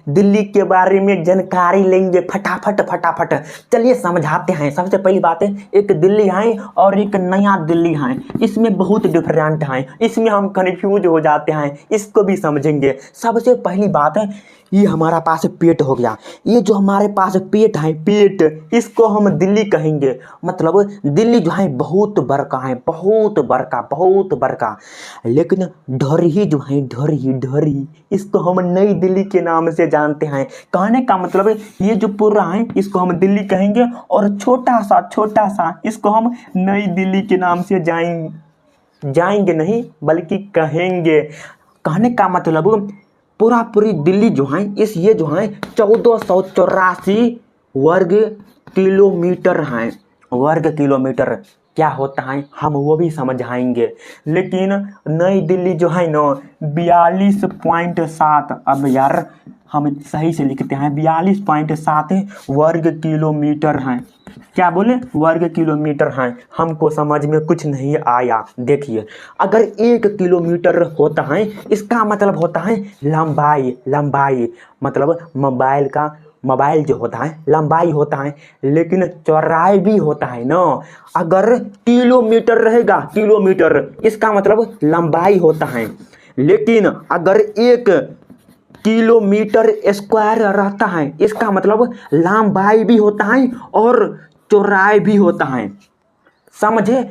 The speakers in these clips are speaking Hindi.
दिल्ली के बारे में जानकारी लेंगे फटाफट फटाफट। चलिए समझाते हैं। सबसे पहली बात है, एक दिल्ली है और एक नया दिल्ली है, इसमें बहुत डिफरेंट है, इसमें हम कन्फ्यूज हो जाते हैं, इसको भी समझेंगे। सबसे पहली बात है, ये हमारा पास पेट हो गया, ये जो हमारे पास पेट है, पेट, इसको हम दिल्ली कहेंगे। मतलब दिल्ली जो है बहुत बड़का है, बहुत बड़का, बहुत बड़का। लेकिन ढरही जो है, ढरही ढरही, इसको हम नई दिल्ली के नाम से जानते हैं। कहने का मतलब ये जो पूरा है इसको हम दिल्ली कहेंगे, और छोटा सा इसको हम नई दिल्ली के नाम से जाएंगे नहीं बल्कि कहेंगे। कहने का मतलब पूरी दिल्ली जो है ये जो है 1484 वर्ग किलोमीटर है। वर्ग किलोमीटर क्या होता है हम वो भी समझाएंगे। लेकिन नई दिल्ली जो है ना 42.7, अब यार हम सही से लिखते हैं, 42.7 वर्ग किलोमीटर हैं। क्या बोले? वर्ग किलोमीटर हैं। हमको समझ में कुछ नहीं आया। देखिए, अगर 1 किलोमीटर होता है इसका मतलब होता है लंबाई। लंबाई मतलब मोबाइल जो होता है लंबाई होता है, लेकिन चौड़ाई भी होता है ना। अगर किलोमीटर रहेगा, किलोमीटर, इसका मतलब लंबाई होता है। लेकिन अगर 1 किलोमीटर स्क्वायर रहता है इसका मतलब लंबाई भी होता है और चौड़ाई भी होता है। समझे?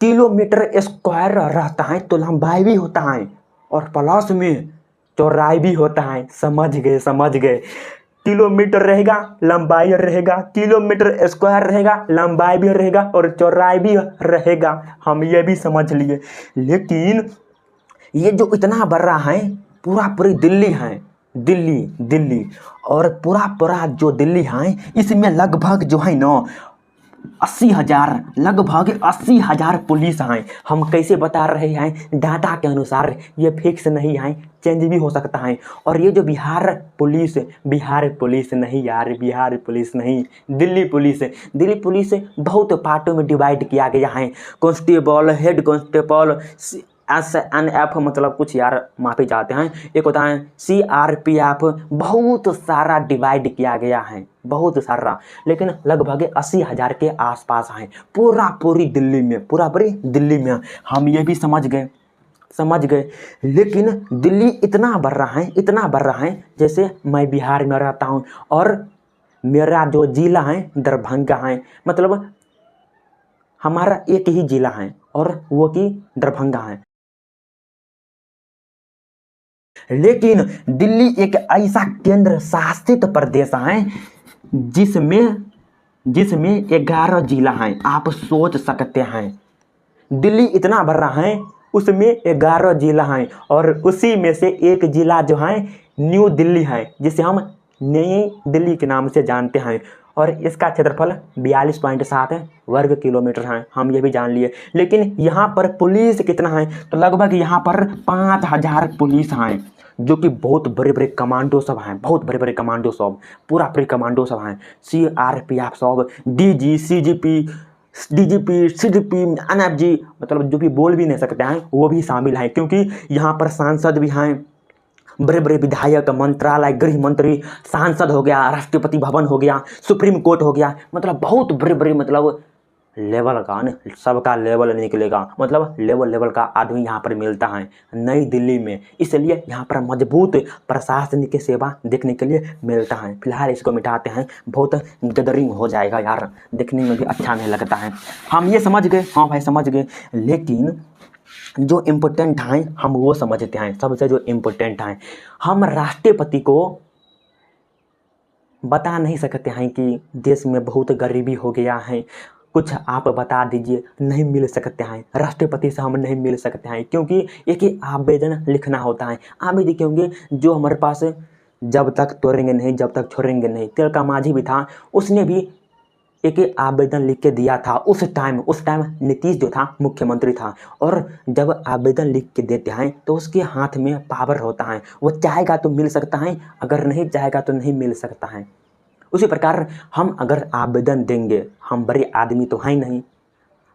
किलोमीटर स्क्वायर रहता है तो लंबाई भी होता है और प्लस में चौड़ाई भी होता है। समझ गए? समझ गए? किलोमीटर रहेगा, लंबाई रहेगा, किलोमीटर स्क्वायर रहेगा, लंबाई भी रहेगा और चौड़ाई भी रहेगा। हम ये भी समझ लिए। लेकिन ये जो इतना बड़ा है, पूरी दिल्ली है, दिल्ली, और पूरा जो दिल्ली है इसमें लगभग जो है ना 80,000, लगभग 80,000 पुलिस हैं। हम कैसे बता रहे हैं? डाटा के अनुसार, ये फिक्स नहीं है, चेंज भी हो सकता है। और ये जो बिहार पुलिस नहीं यार, बिहार पुलिस नहीं, दिल्ली पुलिस बहुत पार्टों में डिवाइड किया गया है। कांस्टेबल, हेड कांस्टेबल, SNF, मतलब कुछ यार माफी चाहते हैं, एक होता है CRPF, बहुत सारा डिवाइड किया गया है, बहुत सारा। लेकिन लगभग 80,000 के आसपास हैं पूरी दिल्ली में। हम ये भी समझ गए। लेकिन दिल्ली इतना बड़ा है, जैसे मैं बिहार में रहता हूँ और मेरा जो जिला है दरभंगा है, मतलब हमारा एक ही जिला है और वो कि दरभंगा है। लेकिन दिल्ली एक ऐसा केंद्र शासित प्रदेश है जिसमें 11 जिला हैं। आप सोच सकते हैं, दिल्ली इतना बड़ा है, उसमें 11 जिला हैं, और उसी में से एक जिला जो है न्यू दिल्ली है, जिसे हम नई दिल्ली के नाम से जानते हैं। और इसका क्षेत्रफल 42.7 वर्ग किलोमीटर है। हम ये भी जान लिए। लेकिन यहाँ पर पुलिस कितना है? तो लगभग यहाँ पर 5,000 पुलिस हैं, जो कि बहुत बड़े कमांडो सब हैं, बहुत बड़े कमांडो सब, पूरे कमांडो सब हैं। CRPF सब, DG, CGP, NFG, मतलब जो भी बोल भी नहीं सकते हैं वो भी शामिल हैं, क्योंकि यहाँ पर सांसद भी हैं, बड़े विधायक, मंत्रालय, गृह मंत्री, सांसद हो गया, राष्ट्रपति भवन हो गया, सुप्रीम कोर्ट हो गया, मतलब बहुत बड़े मतलब लेवल का न, सबका लेवल निकलेगा, मतलब लेवल का आदमी यहाँ पर मिलता है नई दिल्ली में। इसलिए यहाँ पर मजबूत प्रशासनिक सेवा देखने के लिए मिलता है। फिलहाल इसको मिटाते हैं, बहुत गदरिंग हो जाएगा यार, देखने में भी अच्छा नहीं लगता है। हम ये समझ गए, हाँ भाई समझ गए। लेकिन जो इम्पोर्टेंट हैं हम वो समझते हैं। सबसे जो इम्पोर्टेंट हैं, हम राष्ट्रपति को बता नहीं सकते हैं कि देश में बहुत गरीबी हो गया है, कुछ आप बता दीजिए। नहीं मिल सकते हैं, राष्ट्रपति से हम नहीं मिल सकते हैं, क्योंकि एक ही आवेदन लिखना होता है। आवेदन क्योंकि जो हमारे पास जब तक तोड़ेंगे नहीं, जब तक छोड़ेंगे नहीं, तिलका मांझी भी था, उसने भी एक आवेदन लिख के दिया था। उस टाइम नीतीश जो था मुख्यमंत्री था, और जब आवेदन लिख के देते हैं तो उसके हाथ में पावर होता है, वो चाहेगा तो मिल सकता है, अगर नहीं चाहेगा तो नहीं मिल सकता है। उसी प्रकार हम अगर आवेदन देंगे, हम बड़े आदमी तो हैं नहीं,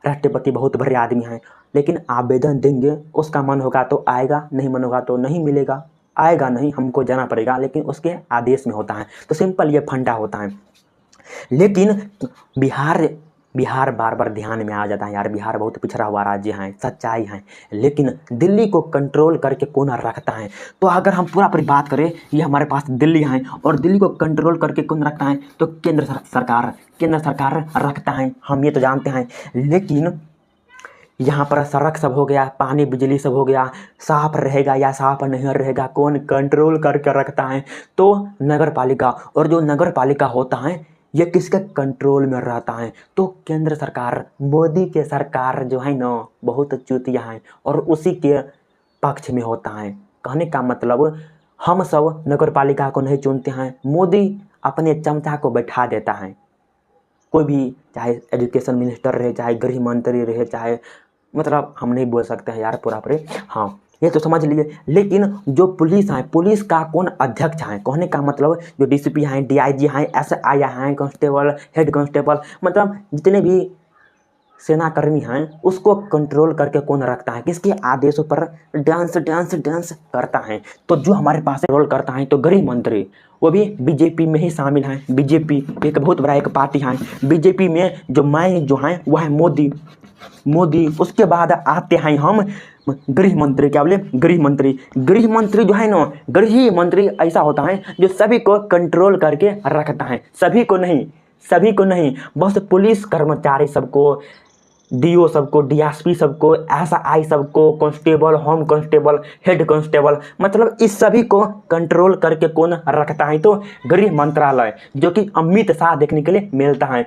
राष्ट्रपति बहुत बड़े आदमी हैं, लेकिन आवेदन देंगे, उसका मन होगा तो आएगा, नहीं मन होगा तो नहीं मिलेगा। आएगा नहीं, हमको जाना पड़ेगा, लेकिन उसके आदेश में होता है। तो सिंपल ये फंडा होता है। लेकिन बिहार बार बार ध्यान में आ जाता है यार, बिहार बहुत पिछड़ा हुआ राज्य है, सच्चाई है, लेकिन दिल्ली को कंट्रोल करके कौन रखता है? तो अगर हम पूरा पूरी बात करें, ये हमारे पास दिल्ली है और दिल्ली को कंट्रोल करके कौन रखता है? तो केंद्र सरकार रखता है, हम ये तो जानते हैं। लेकिन यहाँ पर सड़क सब हो गया, पानी बिजली सब हो गया, साफ रहेगा या साफ नहीं रहेगा, कौन कंट्रोल करके रखता है? तो नगर पालिका। और जो नगर पालिका होता है ये किसके कंट्रोल में रहता है? तो केंद्र सरकार, मोदी के सरकार जो है ना, बहुत चूतिया है और उसी के पक्ष में होता है। कहने का मतलब, हम सब नगर पालिका को नहीं चुनते हैं, मोदी अपने चमचा को बैठा देता है। कोई भी, चाहे एजुकेशन मिनिस्टर रहे, चाहे गृह मंत्री रहे, चाहे, मतलब हम नहीं बोल सकते हैं यार पूरा पूरे, हाँ ये तो समझ लिए। लेकिन जो पुलिस है, पुलिस का कौन अध्यक्ष है? कहने का मतलब जो डीसीपी हैं, डीआईजी हैं, एसआई हैं, कांस्टेबल, हेड कांस्टेबल, मतलब जितने भी सेनाकर्मी हैं, उसको कंट्रोल करके कौन रखता है? किसके आदेशों पर डांस करता है? तो जो हमारे पास रोल करता है तो गृह मंत्री, वो भी बीजेपी में ही शामिल हैं। बीजेपी एक बहुत बड़ा एक पार्टी है। बीजेपी में जो मैं जो है वो है मोदी। उसके बाद आते हैं हम गृह मंत्री। क्या बोले? गृह मंत्री जो है ना, गृह मंत्री ऐसा होता है जो सभी को कंट्रोल करके रखता है। सभी को नहीं, बस पुलिस कर्मचारी सबको, डीओ सबको, डीएसपी सबको, एसआई सबको, constable, home constable, head constable, मतलब इस सभी को कंट्रोल करके कौन रखता है? तो गृह मंत्रालय, जो कि अमित शाह देखने के लिए मिलता है।